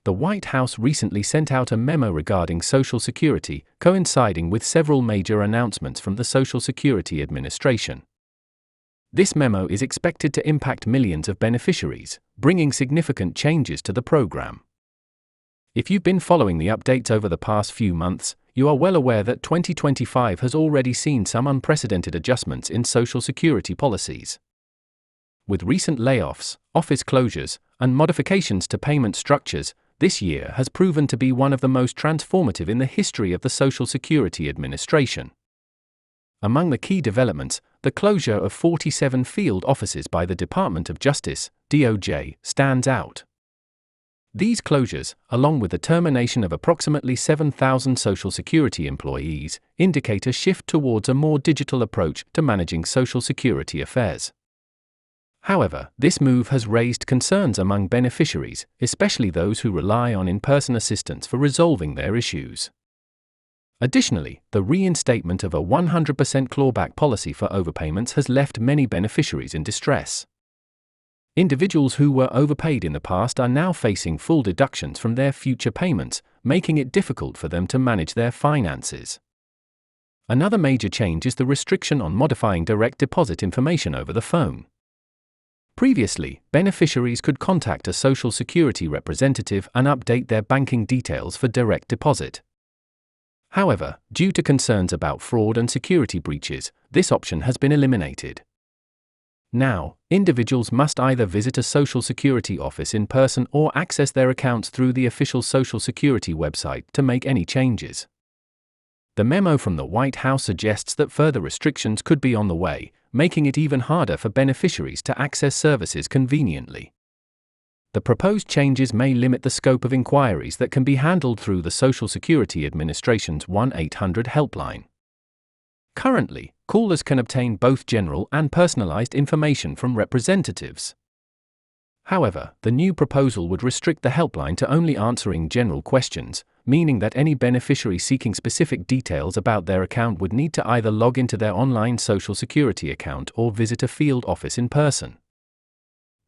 The White House recently sent out a memo regarding Social Security, coinciding with several major announcements from the Social Security Administration. This memo is expected to impact millions of beneficiaries, bringing significant changes to the program. If you've been following the updates over the past few months, you are well aware that 2025 has already seen some unprecedented adjustments in Social Security policies. With recent layoffs, office closures, and modifications to payment structures, this year has proven to be one of the most transformative in the history of the Social Security Administration. Among the key developments, the closure of 47 field offices by the Department of Justice, DOJ, stands out. These closures, along with the termination of approximately 7,000 Social Security employees, indicate a shift towards a more digital approach to managing Social Security affairs. However, this move has raised concerns among beneficiaries, especially those who rely on in-person assistance for resolving their issues. Additionally, the reinstatement of a 100% clawback policy for overpayments has left many beneficiaries in distress. Individuals who were overpaid in the past are now facing full deductions from their future payments, making it difficult for them to manage their finances. Another major change is the restriction on modifying direct deposit information over the phone. Previously, beneficiaries could contact a Social Security representative and update their banking details for direct deposit. However, due to concerns about fraud and security breaches, this option has been eliminated. Now, individuals must either visit a Social Security office in person or access their accounts through the official Social Security website to make any changes. The memo from the White House suggests that further restrictions could be on the way, making it even harder for beneficiaries to access services conveniently. The proposed changes may limit the scope of inquiries that can be handled through the Social Security Administration's 1-800 helpline. Currently, callers can obtain both general and personalized information from representatives. However, the new proposal would restrict the helpline to only answering general questions, meaning that any beneficiary seeking specific details about their account would need to either log into their online Social Security account or visit a field office in person.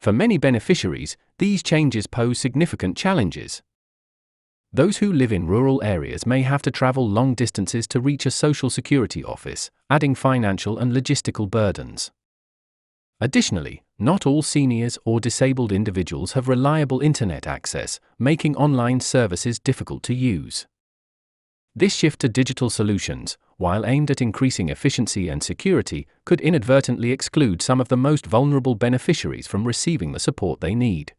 For many beneficiaries, these changes pose significant challenges. Those who live in rural areas may have to travel long distances to reach a Social Security office, adding financial and logistical burdens. Additionally, not all seniors or disabled individuals have reliable internet access, making online services difficult to use. This shift to digital solutions, while aimed at increasing efficiency and security, could inadvertently exclude some of the most vulnerable beneficiaries from receiving the support they need.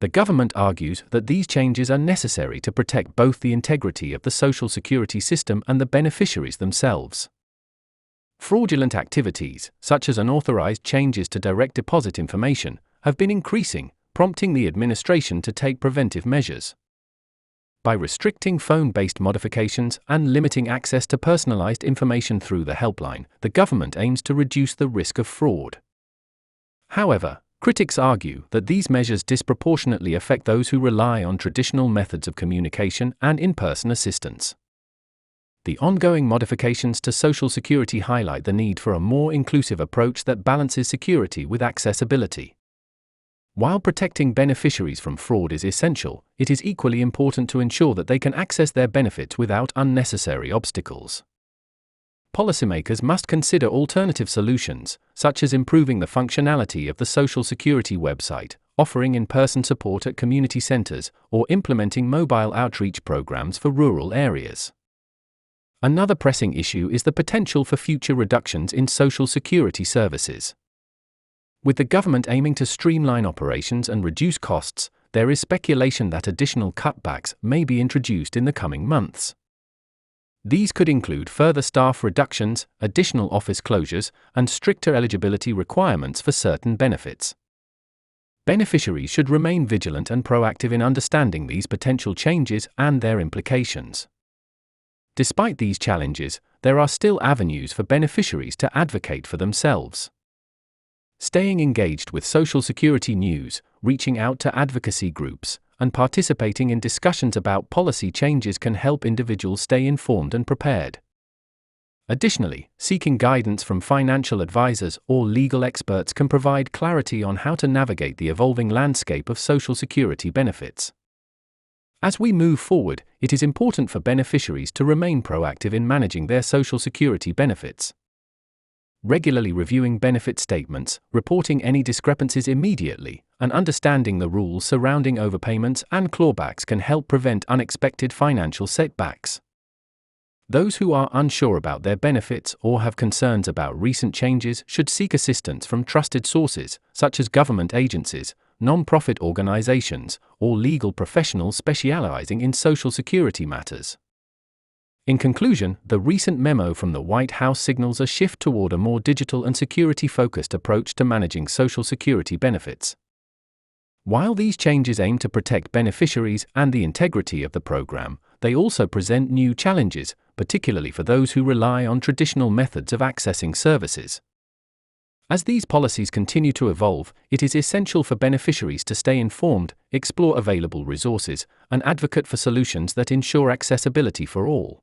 The government argues that these changes are necessary to protect both the integrity of the Social Security system and the beneficiaries themselves. Fraudulent activities, such as unauthorized changes to direct deposit information, have been increasing, prompting the administration to take preventive measures. By restricting phone-based modifications and limiting access to personalized information through the helpline, the government aims to reduce the risk of fraud. However, critics argue that these measures disproportionately affect those who rely on traditional methods of communication and in-person assistance. The ongoing modifications to Social Security highlight the need for a more inclusive approach that balances security with accessibility. While protecting beneficiaries from fraud is essential, it is equally important to ensure that they can access their benefits without unnecessary obstacles. Policymakers must consider alternative solutions, such as improving the functionality of the Social Security website, offering in-person support at community centers, or implementing mobile outreach programs for rural areas. Another pressing issue is the potential for future reductions in Social Security services. With the government aiming to streamline operations and reduce costs, there is speculation that additional cutbacks may be introduced in the coming months. These could include further staff reductions, additional office closures, and stricter eligibility requirements for certain benefits. Beneficiaries should remain vigilant and proactive in understanding these potential changes and their implications. Despite these challenges, there are still avenues for beneficiaries to advocate for themselves. Staying engaged with Social Security news, reaching out to advocacy groups, and participating in discussions about policy changes can help individuals stay informed and prepared. Additionally, seeking guidance from financial advisors or legal experts can provide clarity on how to navigate the evolving landscape of Social Security benefits. As we move forward, it is important for beneficiaries to remain proactive in managing their Social Security benefits. Regularly reviewing benefit statements, reporting any discrepancies immediately, and understanding the rules surrounding overpayments and clawbacks can help prevent unexpected financial setbacks. Those who are unsure about their benefits or have concerns about recent changes should seek assistance from trusted sources, such as government agencies, non-profit organizations, or legal professionals specializing in Social Security matters. In conclusion, the recent memo from the White House signals a shift toward a more digital and security-focused approach to managing Social Security benefits. While these changes aim to protect beneficiaries and the integrity of the program, they also present new challenges, particularly for those who rely on traditional methods of accessing services. As these policies continue to evolve, it is essential for beneficiaries to stay informed, explore available resources, and advocate for solutions that ensure accessibility for all.